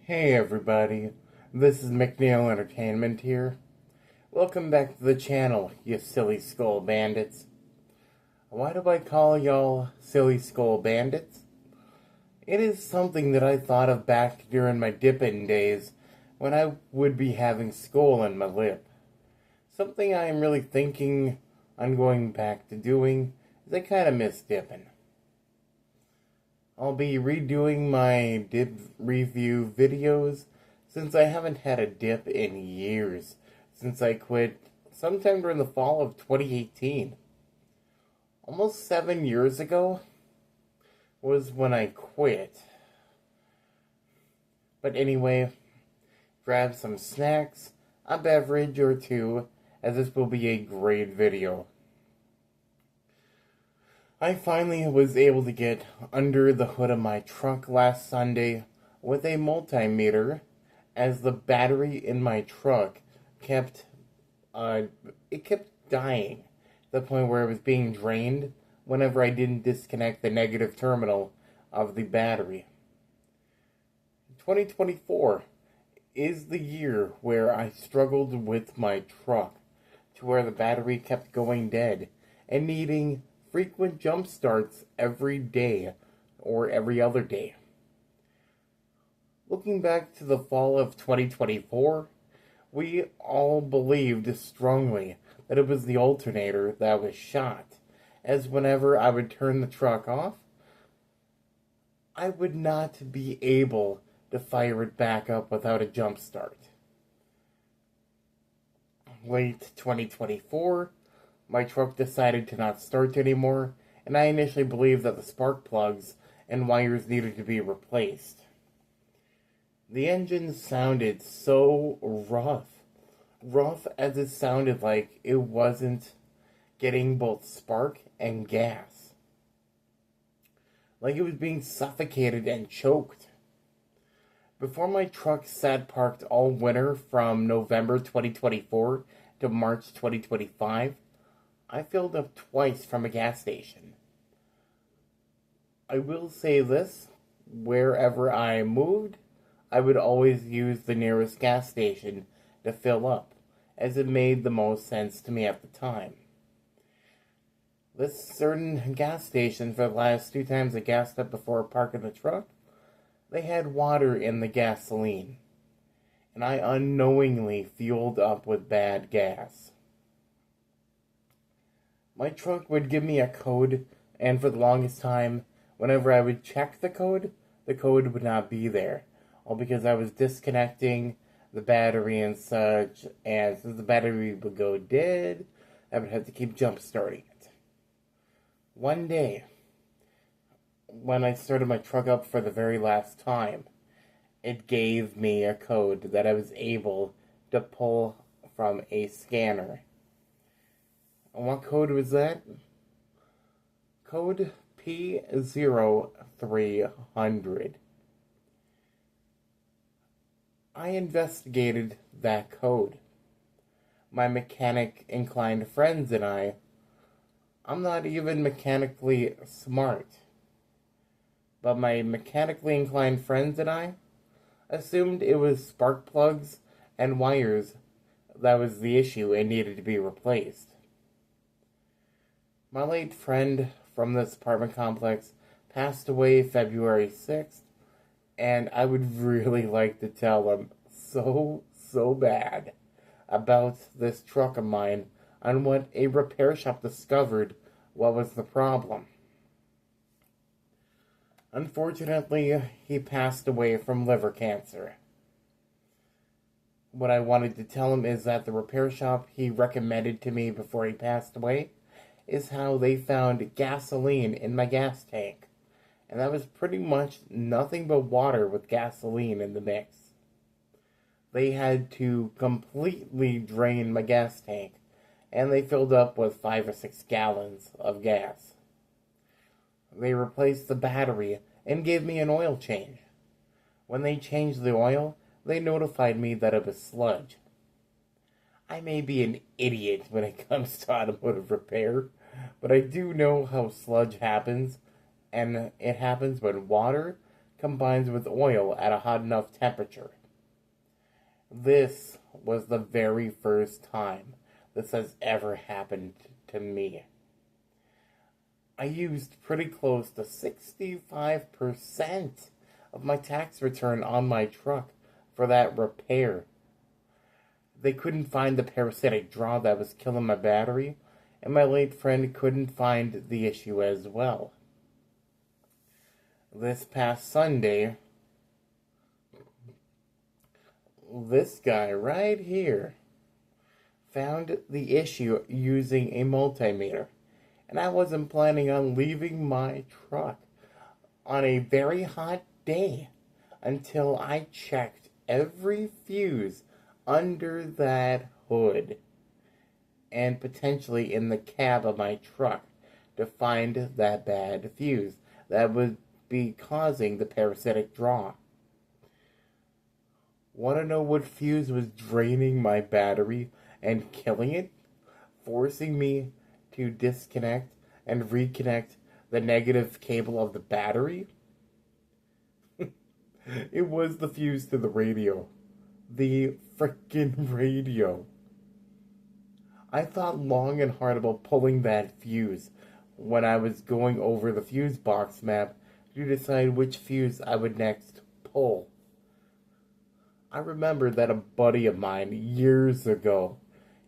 Hey everybody, this is McNeil Entertainment here. Welcome back to the channel, you silly skull bandits. Why do I call y'all silly skull bandits? It is something that I thought of back during my dipping days when I would be having skull in my lip. Something I am really thinking on going back to doing is I kind of miss dipping. I'll be redoing my dip review videos since I haven't had a dip in years, since I quit sometime during the fall of 2018. Almost 7 years ago was when I quit. But anyway, grab some snacks, a beverage or two, as this will be a great video. I finally was able to get under the hood of my truck last Sunday with a multimeter, as the battery in my truck kept dying to the point where it was being drained whenever I didn't disconnect the negative terminal of the battery. 2024 is the year where I struggled with my truck to where the battery kept going dead and needing frequent jump starts every day or every other day. Looking back to the fall of 2024, we all believed strongly that it was the alternator that was shot, as whenever I would turn the truck off, I would not be able to fire it back up without a jump start. Late 2024, my truck decided to not start anymore, and I initially believed that the spark plugs and wires needed to be replaced. The engine sounded so rough as it sounded like it wasn't getting both spark and gas. Like it was being suffocated and choked. Before my truck sat parked all winter from November 2024 to March 2025, I filled up twice from a gas station. I will say this, wherever I moved, I would always use the nearest gas station to fill up, as it made the most sense to me at the time. This certain gas station, for the last 2 times I gassed up before parking the truck, they had water in the gasoline, and I unknowingly fueled up with bad gas. My truck would give me a code, and for the longest time, whenever I would check the code would not be there. All because I was disconnecting the battery and such, and since the battery would go dead, I would have to keep jump starting it. One day, when I started my truck up for the very last time, it gave me a code that I was able to pull from a scanner. And what code was that? Code P0300. I investigated that code. My mechanic-inclined friends and I'm not even mechanically smart, but my mechanically inclined friends and I assumed it was spark plugs and wires that was the issue and needed to be replaced. My late friend from this apartment complex passed away February 6th, and I would really like to tell him so bad about this truck of mine on what a repair shop discovered what was the problem. Unfortunately, he passed away from liver cancer. What I wanted to tell him is that the repair shop he recommended to me before he passed away is how they found gasoline in my gas tank. And that was pretty much nothing but water with gasoline in the mix. They had to completely drain my gas tank, and they filled up with 5 or 6 gallons of gas. They replaced the battery and gave me an oil change. When they changed the oil, they notified me that it was sludge. I may be an idiot when it comes to automotive repair, but I do know how sludge happens, and it happens when water combines with oil at a hot enough temperature. This was the very first time this has ever happened to me. I used pretty close to 65% of my tax return on my truck for that repair. They couldn't find the parasitic draw that was killing my battery, and my late friend couldn't find the issue as well. This past Sunday, this guy right here found the issue using a multimeter, and I wasn't planning on leaving my truck on a very hot day until I checked every fuse under that hood and potentially in the cab of my truck to find that bad fuse that would be causing the parasitic draw. Want to know what fuse was draining my battery and killing it? Forcing me to disconnect and reconnect the negative cable of the battery? It was the fuse to the radio. The frickin' radio. I thought long and hard about pulling that fuse when I was going over the fuse box map to decide which fuse I would next pull. I remember that a buddy of mine years ago,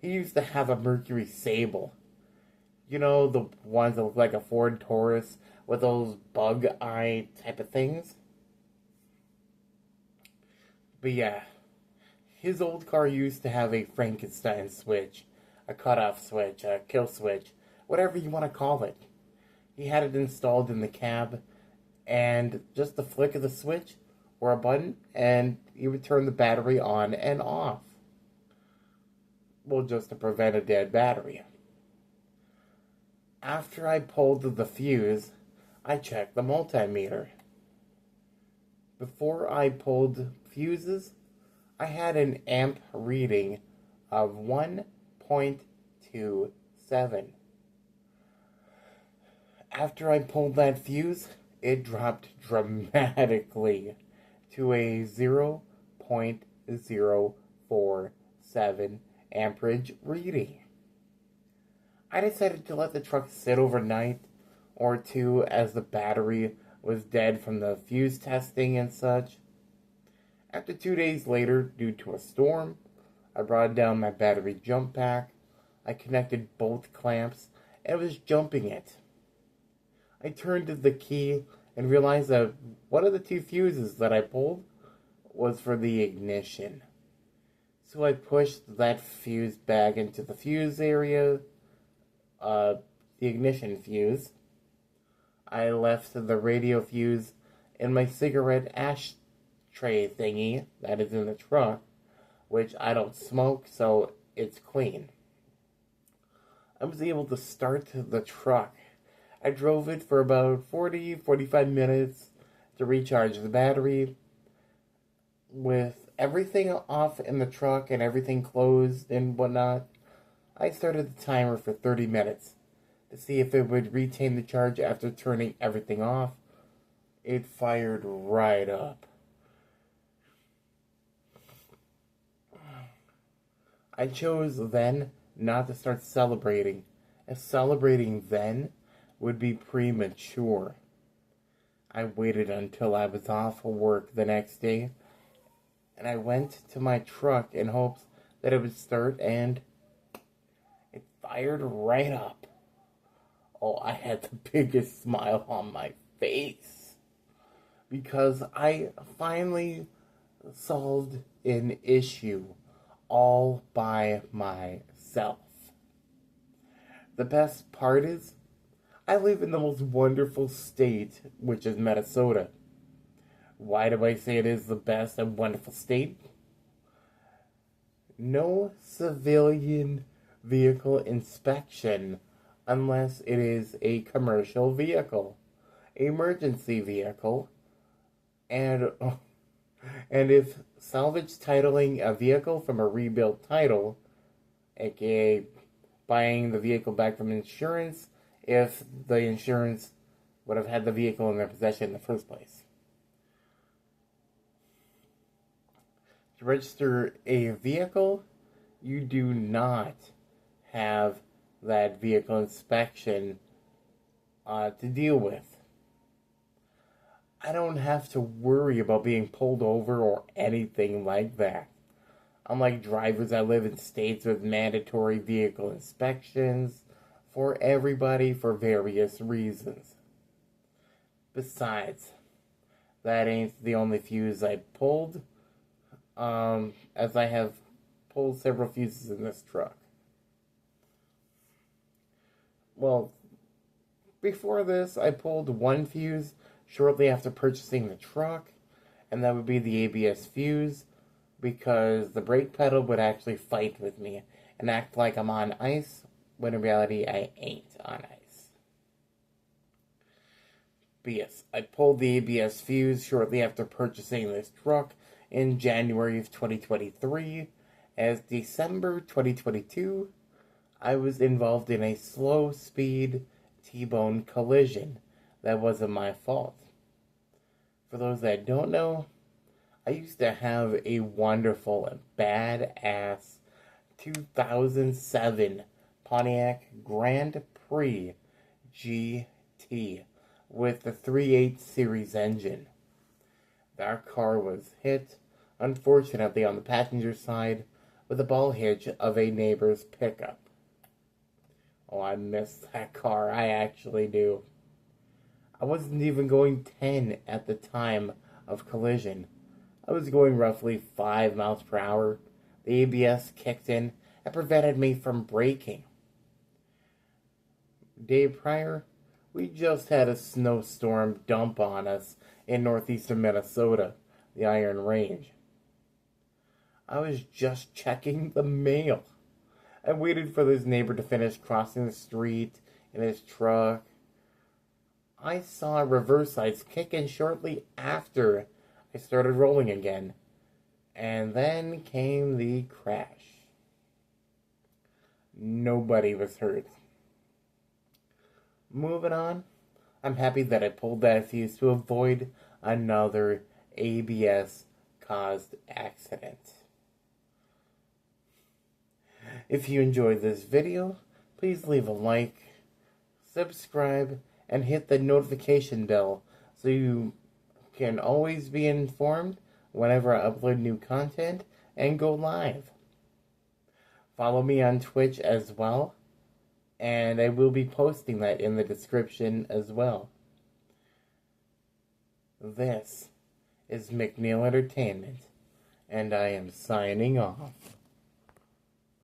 he used to have a Mercury Sable. You know, the ones that look like a Ford Taurus with those bug eye type of things? But yeah, his old car used to have a Frankenstein switch, a cutoff switch, a kill switch, whatever you want to call it. He had it installed in the cab, and just the flick of the switch or a button, and he would turn the battery on and off. Well, just to prevent a dead battery. After I pulled the fuse, I checked the multimeter. Before I pulled fuses, I had an amp reading of 1.27. After I pulled that fuse, it dropped dramatically to a 0.047 amperage reading. I decided to let the truck sit overnight or two as the battery was dead from the fuse testing and such. After 2 days later, due to a storm, I brought down my battery jump pack. I connected both clamps and was jumping it. I turned the key and realized that one of the two fuses that I pulled was for the ignition. So I pushed that fuse back into the fuse area, the ignition fuse. I left the radio fuse in my cigarette ashtray thingy that is in the truck, which I don't smoke, so it's clean. I was able to start the truck. I drove it for about 45 minutes to recharge the battery. With everything off in the truck and everything closed and whatnot, I started the timer for 30 minutes to see if it would retain the charge after turning everything off. It fired right up. I chose then not to start celebrating, as celebrating then would be premature. I waited until I was off work the next day, and I went to my truck in hopes that it would start, and it fired right up. Oh, I had the biggest smile on my face, because I finally solved an issue all by myself. The best part is, I live in the most wonderful state, which is Minnesota. Why do I say it is the best and wonderful state? No civilian vehicle inspection unless it is a commercial vehicle, emergency vehicle, and if salvage titling a vehicle from a rebuilt title, aka buying the vehicle back from insurance, if the insurance would have had the vehicle in their possession in the first place. To register a vehicle, you do not have that vehicle inspection to deal with. I don't have to worry about being pulled over or anything like that. Unlike drivers that live in states with mandatory vehicle inspections for everybody for various reasons. Besides, that ain't the only fuse I pulled, as I have pulled several fuses in this truck. Well, before this, I pulled one fuse shortly after purchasing the truck, and that would be the ABS fuse, because the brake pedal would actually fight with me and act like I'm on ice, when in reality I ain't on ice. But yes, I pulled the ABS fuse shortly after purchasing this truck in January of 2023, as December 2022, I was involved in a slow-speed T-bone collision that wasn't my fault. For those that don't know, I used to have a wonderful and badass 2007 Pontiac Grand Prix GT with the 3.8 series engine. That car was hit, unfortunately, on the passenger side with a ball hitch of a neighbor's pickup. Oh, I miss that car, I actually do. I wasn't even going 10 at the time of collision. I was going roughly 5 miles per hour. The ABS kicked in and prevented me from braking. Day prior, we just had a snowstorm dump on us in northeastern Minnesota, the Iron Range. I was just checking the mail. I waited for this neighbor to finish crossing the street in his truck. I saw reverse lights kick in shortly after I started rolling again. And then came the crash. Nobody was hurt. Moving on, I'm happy that I pulled that fuse to avoid another ABS-caused accident. If you enjoyed this video, please leave a like, subscribe, and hit the notification bell so you can always be informed whenever I upload new content and go live. Follow me on Twitch as well, and I will be posting that in the description as well. This is McNeil Entertainment, and I am signing off.